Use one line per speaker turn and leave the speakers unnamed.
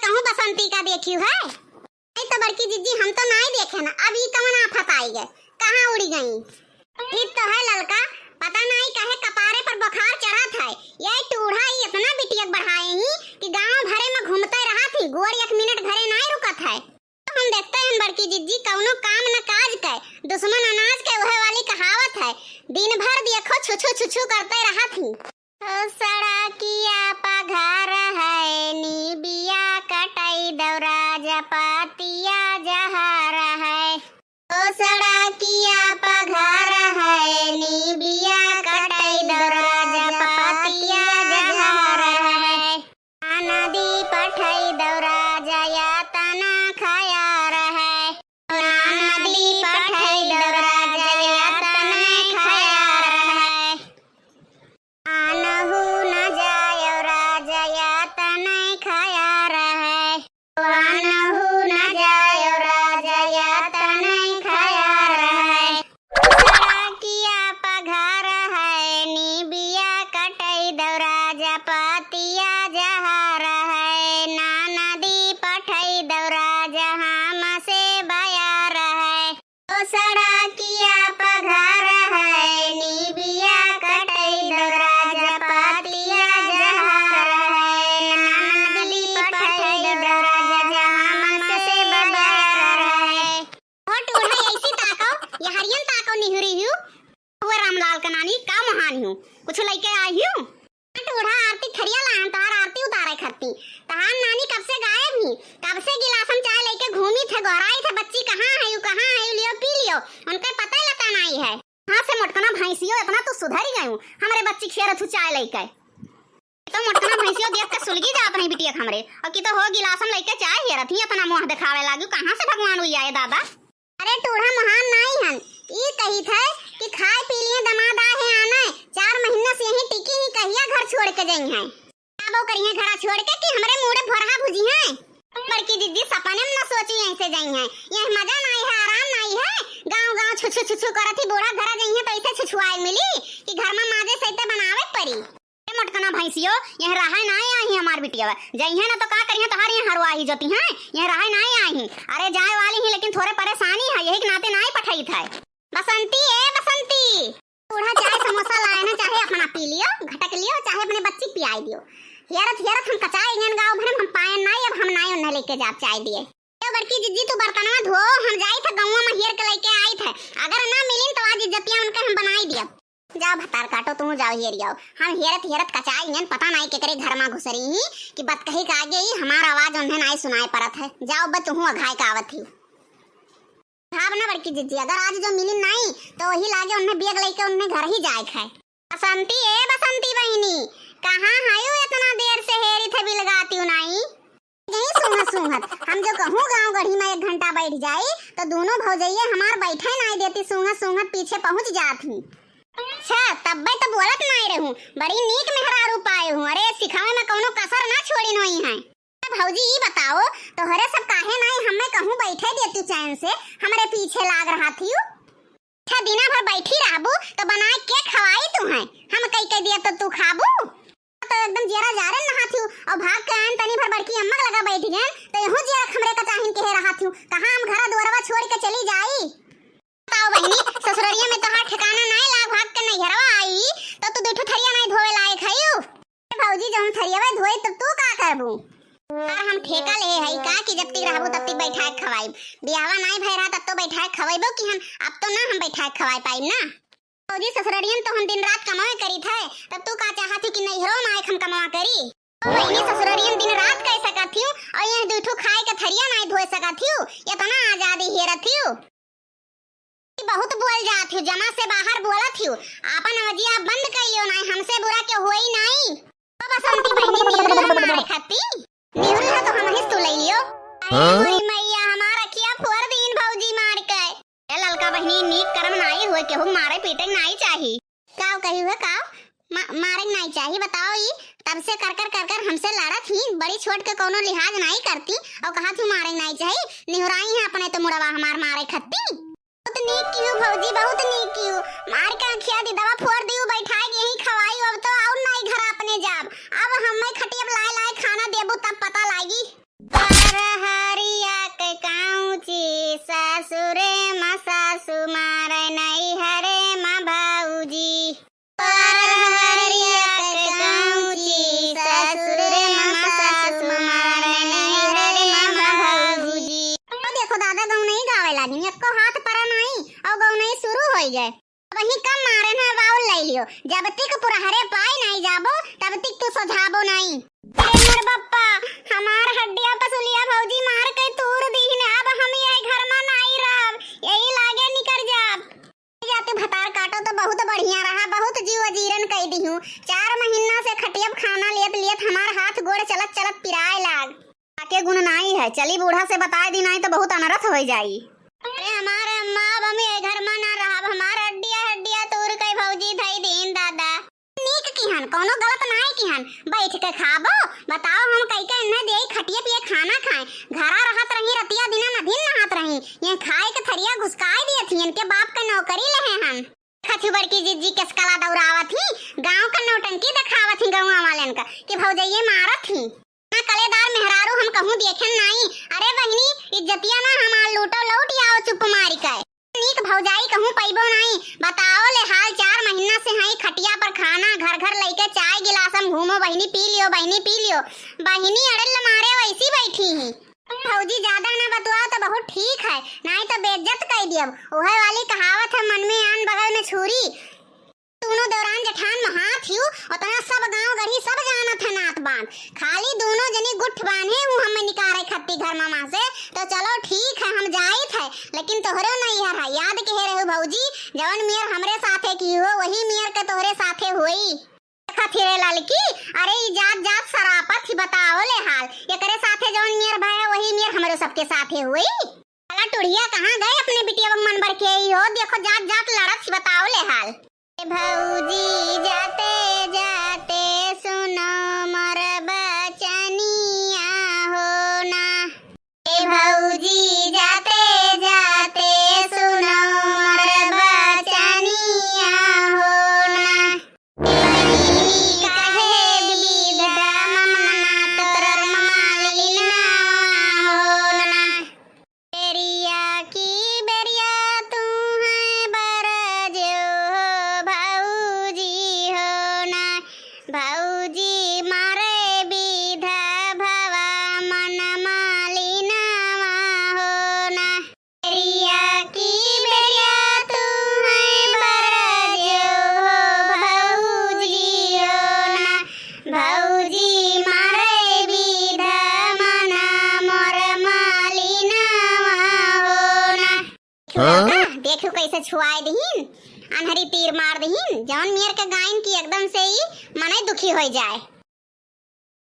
कहूँ बसंती का देखी है नहीं तो बड़की जिज्जी हम तो नहीं देखे ना। अब ये कौन आफत आई गए, कहाँ उड़ी गई? ठीक तो है ललका, पता नहीं कहे कपारे पर बुखार चढ़ा था। ये टूढ़ा ही इतना बिटिया बढ़ाए ही कि गांव भरे में घूमते रहा थी, गोर एक मिनट घरे नहीं रुकत है। तो हम देखते हैं बड़की जिज्जी कौनो काम न काज के दुश्मन अनाज के वह वाली कहावत है। दिन भर देखो छुछू छुछू करते रहा थी। ओ सड़किया पघार है नी बिया कटाई दौरा जपातिया जहार है। ओ सड़किया पघार है नी बिया कटाई दौरा जपातिया जहार है। नदी पठाई दौरा जया तना खाया रहे। नदी पठाई दौरा जया तना खाया रहे। आनहु न जायो राजया तना खाया रहे। आनहु न जायो राजया तना खाया रहे। सड़किया पघार है नी बिया कटाई दौरा जपातिया जहार है। ना नदी पठाई दौरा जहाँ मसे बयार है। ओ सड़किया पघार है नी बिया कटाई दौरा जपातिया जहार है। ना नदी पठाई दौरा जहाँ मसे बयार है। होट उड़ा ऐसी ताको, ये हरियन ताको निहुरी हूँ। वो रामलाल का नानी का महान हूँ, कुछ लेके आई हूँ। टूढ़ा आरती खरिया लान तार आरती उतारे खत्ती। तहान नानी कब से गायब ही, कब से गिलासम चाय लेके घूमी थे, गोराई थे बच्ची कहाँ है यू कहाँ है लियो पी लियो, उनके पता ही लता नहीं है। हाँ से मोटकना भैंसियो इतना तो सुधर ही गई हूँ, हमारे बच्ची खेर थू चाय लेके। तो मोटकना भैंसियो देख के सुलगी जात नहीं बिटिया हमरे, और की तो हो गिलासम लेके चाय हेर थी अपना मुंह दिखावे लागी। कहाँ से भगवान हुई आए दादा? अरे टूढ़ा महान नहीं हन, ई कही थे कि खाए पी लिए दमाद आए आने 4 महीना से यहीं टिकी ही कहिया घर छोड़ के गई हैं। अब वो करिए घड़ा छोड़ के कि हमरे मुड़े भरहा भुजी हैं। बड़की दीदी सपने में न सोची यहीं से गई हैं। यह मजा नहीं है, आराम नहीं है। गांव-गांव छुछु छुछु करत ही बूढ़ा घरा गई हैं तो ऐसे छुछुआई मिली कि घर में माजे सहित बनावे पड़ी। मोटकना भैंसियो यह रहा नहीं आई हमार बिटिया, जई है ना तो का करिए तोहार यहाँ हरवा ही जोती हैं, यह रहा नहीं आई। अरे जाए वाली ही लेकिन थोड़े परेशानी है, यही के नाते नहीं पठाई था। बसंती ए बसंती, बूढ़ा चाय समोसा लाए ना, चाहे अपना पी लियो घटक लियो, चाहे अपने बच्ची पियाई दियो। हेरत हेरत हम कचाए इंगन गांव भर हम पाए नहीं, अब हम नहीं उन्हें लेके जा चाय दिए। तो बड़की जिज्जी तू बर्तनवा धो, हम जाई थे गांव में हेर के लेके आई थे, अगर ना मिलिन तो आज इज्जतियां उनके हम बनाई दिया। जाओ भतार काटो, तुम जाओ हेर जाओ। हम हेरत हेरत कचाई इंगन पता नहीं केकरे घर में घुसरी ही कि बत कही का आगे ही हमारा आवाज उन्हें नहीं सुनाई पड़त है। जाओ बत तू अघाई का आवत ही भाव ना बड़की जिज्जी, अगर आज जो मिली नहीं तो वही लागे उन्हें बेग लेके उन्हें घर ही जाए है। बसंती ए बसंती बहिनी, कहाँ आयु इतना देर से हेरी थे बिलगाती नहीं? यही सूंघत सूंघत हम जो कहूँ गांव गढ़ी में 1 घंटा बैठ जाए तो दोनों भौजैये हमार बैठे नहीं देती, सूंघत सूंघत पीछे पहुँच जाती। अच्छा तब तो बोलत नहीं रहूं, बड़ी नीक मेहरारू पाए हूँ। अरे सिखावे में कोनो कसर ना छोड़ी नहीं है। भौजी ये बताओ तोहरे सब काहे नहीं हमें कहूँ बैठे देती चैन से, हमारे पीछे लाग रहा थी। अच्छा दिना भर बैठी रहबू तो बनाए के खवाई तू है, हम कई कई दिया तो तू खाबू। तो एकदम जेरा जारे नहा थी और भाग के आन तनी भर बड़की अम्मा लगा बैठी गए तो यहू जेरा खमरे का चाहिन के रहा थी। कहां हम घर द्वारवा छोड़ के चली जाई? बताओ बहनी, ससुररिया में तोहार ठिकाना नहीं, लाग भाग के नहीं घरवा आई तो तू दूठो थरिया नहीं धोवे लायक हयू। भौजी जब हम थरियावे धोई तो तू का करबू? और हम ठेका ले हई का कि जब तक रहबू तब तक बैठा के खवाई, बियावा नहीं भई रहा तब तो बैठा के खवाइबो कि हम अब तो ना हम बैठा के खवाई पाई ना। भौजी ससुररियन तो हम दिन रात कमाए करी थे, तब तू का चाहती कि नहीं हरो माए हम कमा करी? ओ बहनी ससुररियन दिन रात कह सकत हूं और ये दूठो खाए के थरिया नहीं धोए सकत हूं, इतना आजादी हेरत हूं। बहुत बोल जात हूं, जमा से बाहर बोलत हूं, आपन अवजिया बंद कर लियो नहीं, हमसे बुरा के होई नहीं। ओ बसंती बहनी निहुरी मारे खाती निहुरी है तो हम ही तू ले लियो। ओए मैया हमारा किया फोर दिन भौजी मार के। ए ललका बहनी नीक कर्म नहीं होए केहू मारे पीटे नहीं चाहिए। काव कही हुए काव मारे नहीं चाहिए बताओ? ये तब से कर हमसे लड़त ही, बड़ी छोट के कोनो लिहाज नहीं करती और कहा तू मारे नहीं चाहिए, निहुराई है अपने तो मुड़वा हमार मारे खत्ती। बहुत नीक क्यों भौजी, बहुत नीक क्यों मार के आँखिया दी दवा फोड़ दी बैठाई यही खवाई, अब तो और नहीं घर अपने जाब। अब हमें खटिया लाए लाए खाना देबू तब पता लागी। वही कम मारे ना बाउल ले लियो, जब तक पुरहरे पाए नहीं जाबो तब तक तू सोझाबो नहीं। मेर बप्पा हमार हड्डिया पसुलिया भौजी मार के तूर दीन, अब हम यही घर में नहीं रहब, यही लागे निकल जाब। जाते भतार काटो तो बहुत बढ़िया रहा, बहुत जीव जीरन कह दी हूँ। 4 महीना से खटिया खाना लियत लियत हमार हाथ गोड़ चलत चलत पिराए लाग। आके गुण नहीं है, चली बूढ़ा से बताए दी नहीं तो बहुत अनरथ हो जाई। अरे हमारे अम्मा अब हम ये घर में ना रहब, हमार हड्डिया हड्डिया तोड़ के भौजी धई दीन दादा। नीक किहन कोनो गलत नहीं किहन, बैठ के खाबो। बताओ हम कई के न देई खटिया पिए खाना खाए, घरा रहत रही रतिया दिना न दिन नहात रही, ये खाए के थरिया घुसकाए दिए थी, इनके बाप के नौकरी लहे हम। खचू बड़की जिज्जी कसकला दौड़ावत ही, गांव का नौटंकी दिखावत ही गौवा वालन का कि भौजैये मारत ही ना कलेदार मेहरारू हम कहूं देखें नहीं। अरे बहनी इज्जतिया ना हमार लूटो लौट आओ चुप मारी के, नीक भौजाई कहूं पैबो नहीं। बताओ ले हाल 4 महीना से हई खटिया पर खाना घर घर लेके चाय गिलासम घूमो, बहनी पी लियो बहनी पी लियो। बहनी अड़ल मारे वैसी बैठी ही। भौजी ज्यादा ना बतवाओ तो बहुत ठीक है, नहीं तो बेइज्जत कह दियब। ओहे वाली कहावत है मन में आन बगल में छुरी। दोनों दौरान जठान में हाथ हियो उतना सब गांव गढ़ी सब जानत है नात बांध, खाली दोनों जनी गुठ बांधे हूं हम निकारे खत्ती घर मामा से। तो चलो ठीक है हम जाइत है, लेकिन तोहरे नहीं है याद के रहो भौजी, जवन मियर हमरे साथे की हो वही मियर के तोहरे साथे होई। खथिरे ललकी अरे जात जात सरापत ही बताओ ले हाल, एकरे साथे जवन मियर भाई वही मियर हमरे सबके साथे होई। अला टुड़िया कहां गए अपने बिटिया मन भर के हो, देखो जात जात लड़त बताओ ले हाल। भौजी जाते जाते सुनो मोर बचनिया हो ना, भौजी जाते जाते सुनो मोर बचनिया हो ना। कहे विदा ममना तोर मालिना हो ना, बेरिया की बेरिया तू है बरजो भौजी हो ना, भौजी मारे विधा भवा मन मालिना हो ना। बेरिया की बेरिया तू है बरजो भौजी हो ना, भौजी मारे विधा मना मोर मालिना हो ना। देखो कैसे छुआए दहीन, अनहरी तीर मार दहीन, जौन मियर के गायन की एकदम से ही मने दुखी हो जाए।